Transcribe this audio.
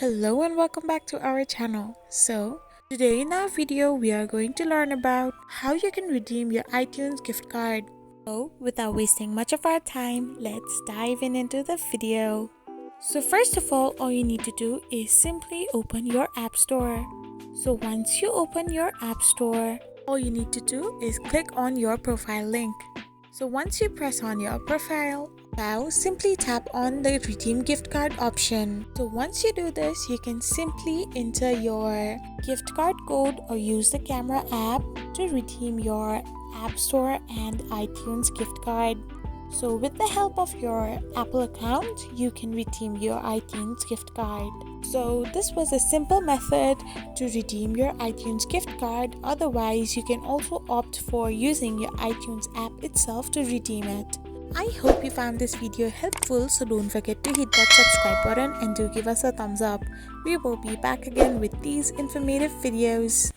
Hello and welcome back to our channel. So today in our video we are going to learn about how you can redeem your iTunes gift card. So without wasting much of our time, let's dive into the video. So first of all you need to do is simply open your app store. So once you open your app store, all you need to do is click on your profile link. So once you press on your profile, now simply tap on the redeem gift card option. So once you do this, you can simply enter your gift card code or use the camera app to redeem your App Store and iTunes gift card. So with the help of your Apple account, you can redeem your iTunes gift card. So this was a simple method to redeem your iTunes gift card. Otherwise, you can also opt for using your iTunes app itself to redeem it. I hope you found this video helpful, so don't forget to hit that subscribe button and do give us a thumbs up. We will be back again with these informative videos.